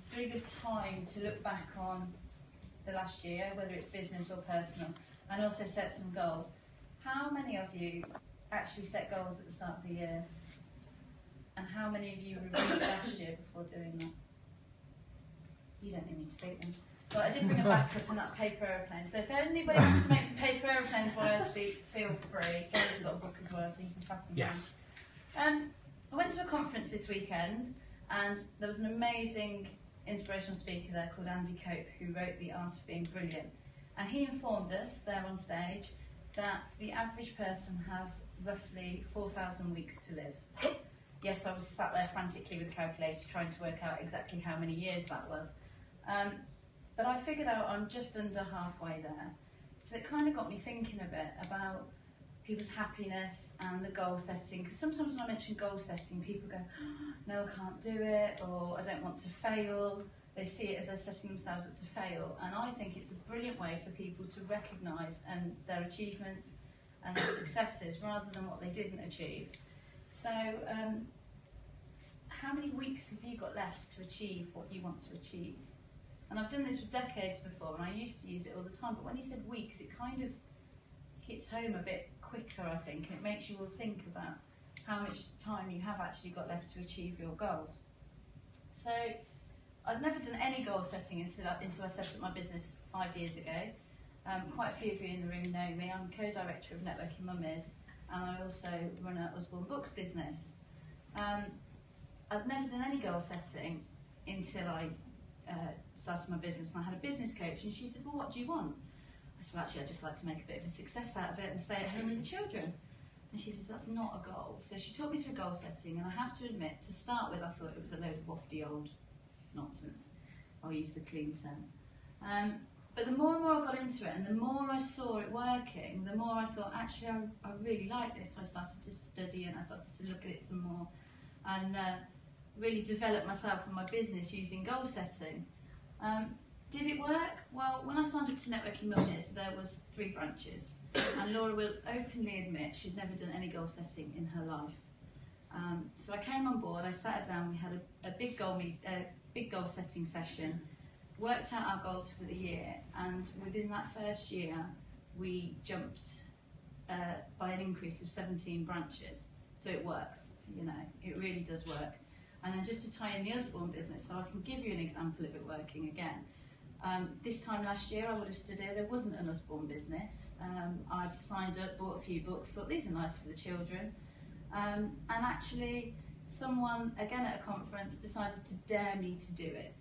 it's a really good time to look back on the last year, whether it's business or personal, and also set some goals. How many of you actually set goals at the start of the year? And how many of you reviewed last year before doing that? You don't need me to speak then. But I did bring a backup, and that's paper aeroplanes. So if anybody wants to make some paper aeroplanes while I speak, feel free. Gary's got a book as well, so you can pass them down. I went to a conference this weekend, and there was an amazing inspirational speaker there called Andy Cope, who wrote The Art of Being Brilliant. And he informed us there on stage that the average person has roughly 4,000 weeks to live. Yes, I was sat there frantically with a calculator trying to work out exactly how many years that was. But I figured out I'm just under halfway there. So it kind of got me thinking a bit about people's happiness and the goal setting. Because sometimes when I mention goal setting, people go, oh, no, I can't do it, or I don't want to fail. They see it as they're setting themselves up to fail. And I think it's a brilliant way for people to recognise their achievements and their successes rather than what they didn't achieve. So how many weeks have you got left to achieve what you want to achieve? And I've done this for decades before, and I used to use it all the time, but when you said weeks, it kind of hits home a bit quicker, I think, and it makes you all think about how much time you have actually got left to achieve your goals. So I've never done any goal setting until I set up my business 5 years ago. Quite a few of you in the room know me. I'm co-director of Networking Mummies, and I also run a Usborne Books business. I've never done any goal setting until I started my business, and I had a business coach, and she said, well, what do you want? I said, well, actually, I'd just like to make a bit of a success out of it and stay at home with the children. And she said, that's not a goal. So she taught me through goal setting, and I have to admit, to start with, I thought it was a load of wafty old nonsense. I'll use the clean term. But the more and more I got into it, and the more I saw it working, the more I thought, actually, I really like this. So I started to study, and I started to look at it some more, and really develop myself and my business using goal setting. Did it work? Well, when I signed up to Networking Mummies, there was 3 branches, and Laura will openly admit she'd never done any goal setting in her life. So I came on board, I sat her down, we had a big goal setting session, worked out our goals for the year, and within that first year, we jumped by an increase of 17 branches. So it works, you know, it really does work. And then just to tie in the Usborne business, so I can give you an example of it working again. This time last year I would have stood here, there wasn't an Usborne business. I'd signed up, bought a few books, thought these are nice for the children. And actually someone, again at a conference, decided to dare me to do it.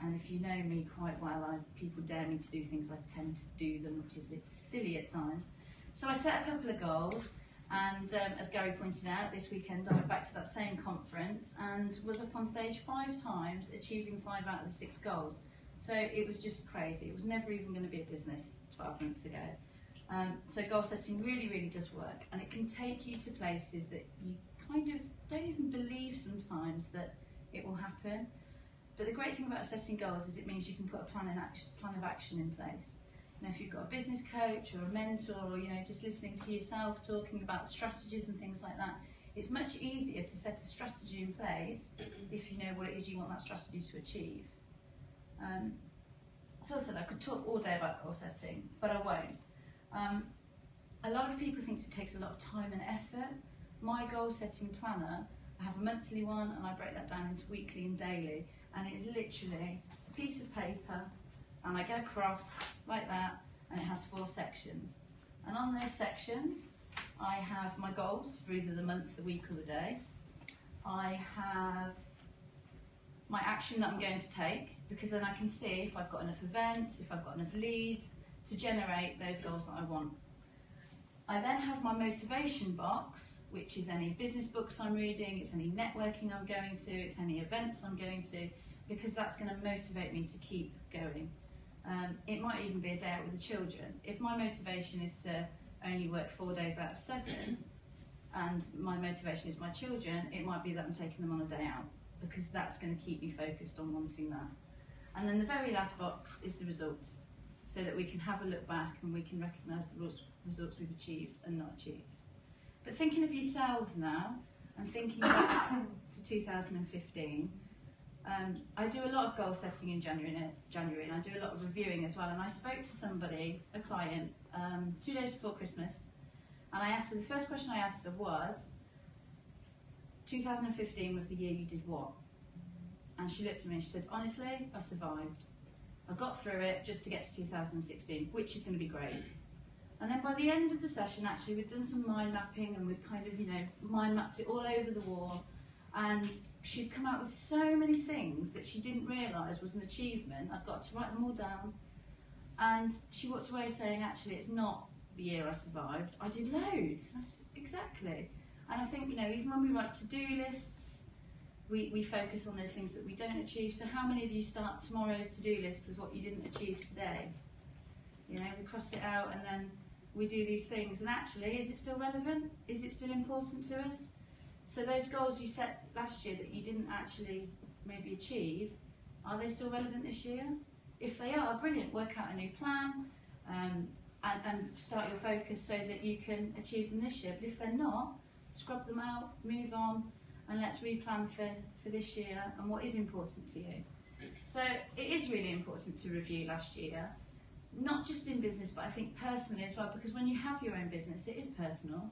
And if you know me quite well, people dare me to do things, I tend to do them, which is a bit silly at times. So I set a couple of goals. And as Gary pointed out, this weekend I went back to that same conference and was up on stage 5 times, achieving 5 out of the 6 goals. So it was just crazy. It was never even going to be a business 12 months ago. So goal setting really, really does work, and it can take you to places that you kind of don't even believe sometimes that it will happen. But the great thing about setting goals is it means you can put a plan of action in place. Now, if you've got a business coach or a mentor, or just listening to yourself talking about strategies and things like that, it's much easier to set a strategy in place if you know what it is you want that strategy to achieve. So I said I could talk all day about goal setting, but I won't. A lot of people think it takes a lot of time and effort. My goal setting planner, I have a monthly one, and I break that down into weekly and daily, and it's literally a piece of paper, and I get a cross like that, and it has 4 sections. And on those sections, I have my goals for either the month, the week, or the day. I have my action that I'm going to take, because then I can see if I've got enough events, if I've got enough leads to generate those goals that I want. I then have my motivation box, which is any business books I'm reading, it's any networking I'm going to, it's any events I'm going to, because that's going to motivate me to keep going. It might even be a day out with the children. If my motivation is to only work 4 days out of 7, and my motivation is my children, it might be that I'm taking them on a day out, because that's going to keep me focused on wanting that. And then the very last box is the results, so that we can have a look back and we can recognise the results we've achieved and not achieved. But thinking of yourselves now, and thinking back to 2015, I do a lot of goal setting in January, and I do a lot of reviewing as well. And I spoke to somebody, a client, 2 days before Christmas, and I asked her, the first question I asked her was, 2015 was the year you did what? And she looked at me and she said, honestly, I survived. I got through it just to get to 2016, which is going to be great. And then by the end of the session, actually, we'd done some mind mapping, and we'd kind of, mind mapped it all over the wall. And she'd come out with so many things that she didn't realise was an achievement. I'd got to write them all down. And she walked away saying, actually, it's not the year I survived. I did loads. I said, exactly. And I think, even when we write to-do lists, we focus on those things that we don't achieve. So how many of you start tomorrow's to-do list with what you didn't achieve today? We cross it out, and then we do these things. And actually, is it still relevant? Is it still important to us? So those goals you set last year that you didn't actually maybe achieve, are they still relevant this year? If they are, brilliant, work out a new plan and start your focus so that you can achieve them this year. But if they're not, scrub them out, move on, and let's replan for this year and what is important to you. So it is really important to review last year, not just in business, but I think personally as well, because when you have your own business, it is personal.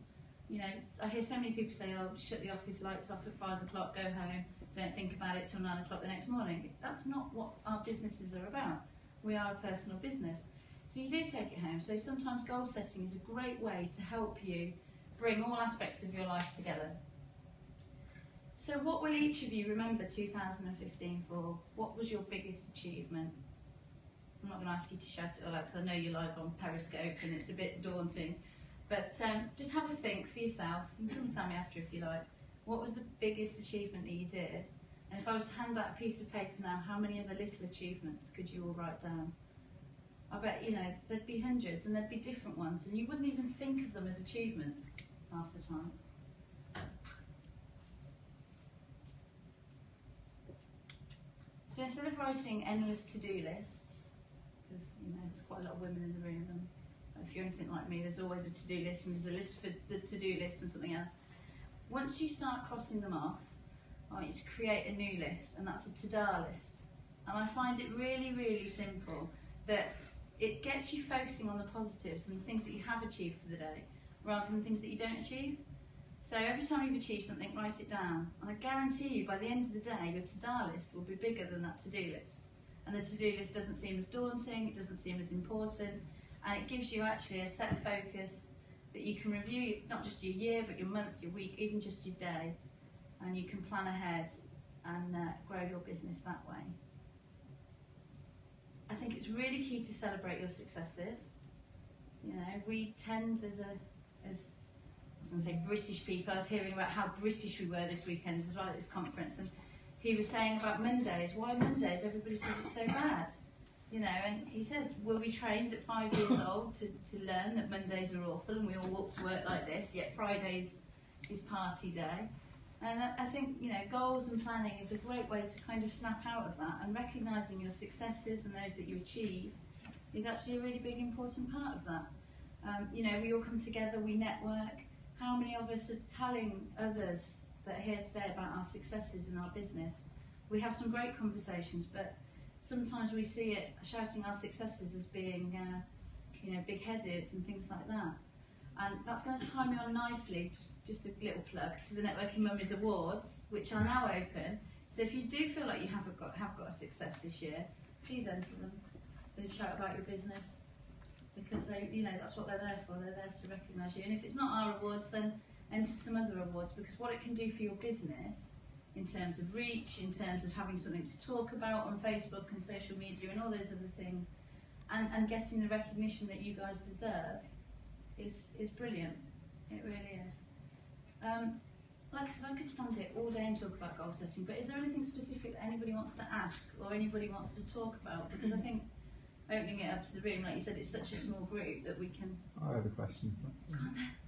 I hear so many people say, oh, shut the office lights off at 5 o'clock, go home, don't think about it till 9 o'clock the next morning. That's not what our businesses are about. We are a personal business. So you do take it home. So sometimes goal setting is a great way to help you bring all aspects of your life together. So what will each of you remember 2015 for? What was your biggest achievement? I'm not going to ask you to shout it all out because I know you're live on Periscope and it's a bit daunting. But just have a think for yourself. You can tell me after if you like. What was the biggest achievement that you did? And if I was to hand out a piece of paper now, how many other little achievements could you all write down? I bet, there'd be hundreds, and there'd be different ones, and you wouldn't even think of them as achievements half the time. So instead of writing endless to-do lists, because there's quite a lot of women in the room, and if you're anything like me, there's always a to-do list, and there's a list for the to-do list and something else. Once you start crossing them off, I want you to create a new list, and that's a to-do list. And I find it really, really simple, that it gets you focusing on the positives and the things that you have achieved for the day, rather than the things that you don't achieve. So every time you've achieved something, write it down. And I guarantee you, by the end of the day, your to-do list will be bigger than that to-do list. And the to-do list doesn't seem as daunting, it doesn't seem as important, and it gives you actually a set focus that you can review, not just your year, but your month, your week, even just your day. And you can plan ahead and grow your business that way. I think it's really key to celebrate your successes. We tend as I was going to say British people, I was hearing about how British we were this weekend as well at this conference, and he was saying about Mondays, why Mondays? Everybody says it's so bad. And he says, we'll be trained at 5 years old to learn that Mondays are awful and we all walk to work like this, yet Fridays is party day. And I think, goals and planning is a great way to kind of snap out of that, and recognising your successes and those that you achieve is actually a really big important part of that. We all come together, we network. How many of us are telling others that are here today about our successes in our business? We have some great conversations, but sometimes we see it shouting our successes as being, big-headed and things like that. And that's going to tie me on nicely, just a little plug, to the Networking Mummies Awards, which are now open. So if you do feel like you have got a success this year, please enter them. Please shout about your business, because that's what they're there for. They're there to recognise you. And if it's not our awards, then enter some other awards, because what it can do for your business, in terms of reach, in terms of having something to talk about on Facebook and social media and all those other things, and getting the recognition that you guys deserve, is brilliant. It really is. Like I said, I could stand here all day and talk about goal setting, but is there anything specific that anybody wants to ask or anybody wants to talk about? Because I think opening it up to the room, like you said, it's such a small group that we can... I have a question.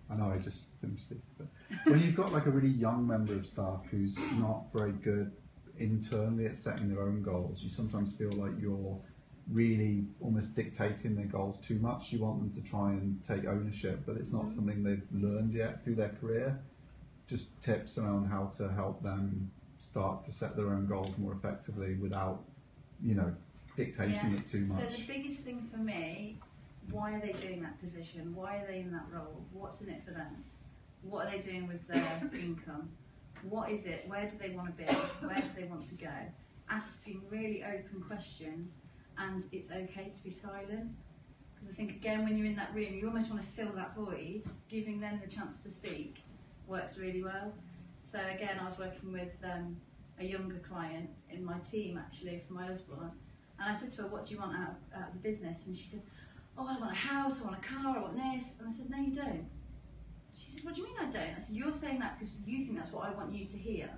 I know I just didn't speak, but when you've got like a really young member of staff who's not very good internally at setting their own goals, you sometimes feel like you're really almost dictating their goals too much. You want them to try and take ownership, but it's not something they've learned yet through their career. Just tips around how to help them start to set their own goals more effectively without, dictating it too much? So the biggest thing for me, why are they doing that position? Why are they in that role? What's in it for them? What are they doing with their income? What is it? Where do they want to be? Where do they want to go? Asking really open questions, and it's okay to be silent. Because I think, again, when you're in that room, you almost want to fill that void. Giving them the chance to speak works really well. So again, I was working with a younger client in my team, actually, for my husband. And I said to her, what do you want out of the business? And she said, oh, I want a house, I want a car, I want this. And I said, no, you don't. She said, what do you mean I don't? I said, you're saying that because you think that's what I want you to hear.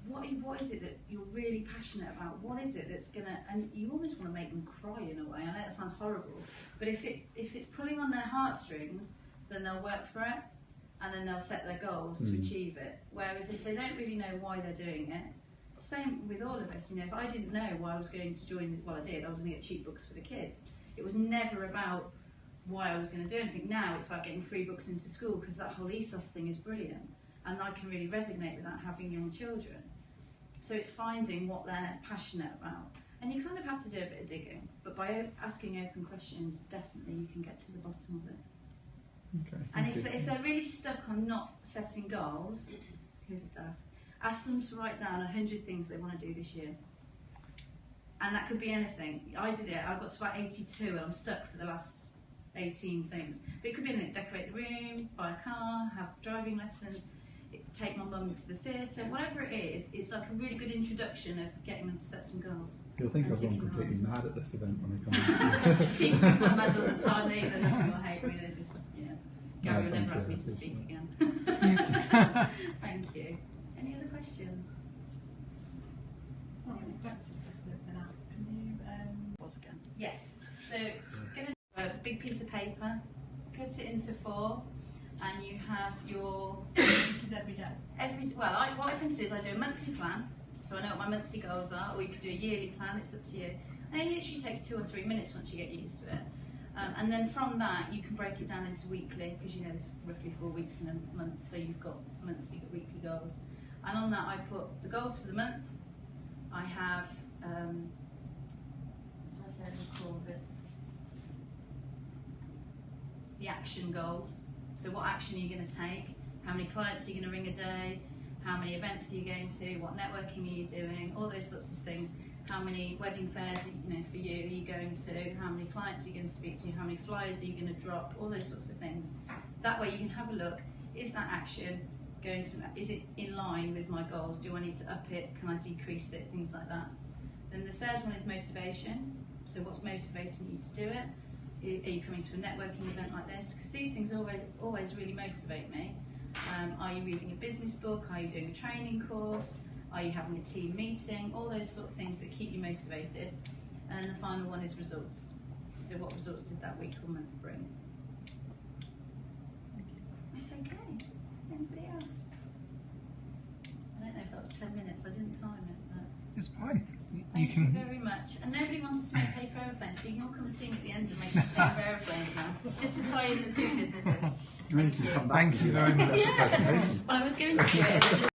What is it that you're really passionate about? What is it that's going to... And you almost want to make them cry in a way. I know that sounds horrible. But if it's pulling on their heartstrings, then they'll work for it. And then they'll set their goals to achieve it. Whereas if they don't really know why they're doing it, same with all of us. If I didn't know why I was going to join... Well, I did. I was going to get cheap books for the kids. It was never about why I was going to do anything. Now it's about getting free books into school, because that whole ethos thing is brilliant. And I can really resonate with that, having young children. So it's finding what they're passionate about. And you kind of have to do a bit of digging, but by asking open questions, definitely you can get to the bottom of it. Okay, and if they're really stuck on not setting goals, here's a task. Ask them to write down 100 things they want to do this year. And that could be anything. I did it, I got to about 82 and I'm stuck for the last 18 things. But it could be anything: decorate the room, buy a car, have driving lessons, take my mum to the theatre, whatever it is. It's like a really good introduction of getting them to set some goals. You'll think I've gone completely mad at this event when I come in. People think I'm mad all the time, they either love me or hate me, they just, Gary will never ask me to speak again. Thank you. Any other questions? It's not really a question, just an ask. Can you, Pause again. Yes. So, get a big piece of paper, cut it into 4, and you have your... This is every day? What I tend to do is I do a monthly plan, so I know what my monthly goals are, or you could do a yearly plan, it's up to you. And it literally takes 2 or 3 minutes once you get used to it. And then from that, you can break it down into weekly, because there's roughly 4 weeks in a month, so you've got monthly, weekly goals. And on that, I put the goals for the month. I have, what did I say I called it? The action goals. So what action are you going to take? How many clients are you going to ring a day? How many events are you going to? What networking are you doing? All those sorts of things. How many wedding fairs, for you, are you going to? How many clients are you going to speak to? How many flyers are you going to drop? All those sorts of things. That way you can have a look. Is that action going to? Is it in line with my goals? Do I need to up it? Can I decrease it? Things like that. Then the third one is motivation. So what's motivating you to do it? Are you coming to a networking event like this? Because these things always really motivate me. Are you reading a business book? Are you doing a training course? Are you having a team meeting? All those sort of things that keep you motivated. And then the final one is results. So what results did that week or month bring? It's okay. Anybody else? I don't know if that was 10 minutes. I didn't time it. But it's fine. Thank you very much. And nobody wanted to make paper aeroplanes, so you can all come and see me at the end and make some paper aeroplanes now, just to tie in the 2 businesses. Thank you. Thank you very much. Yeah. Well, I was going to do it.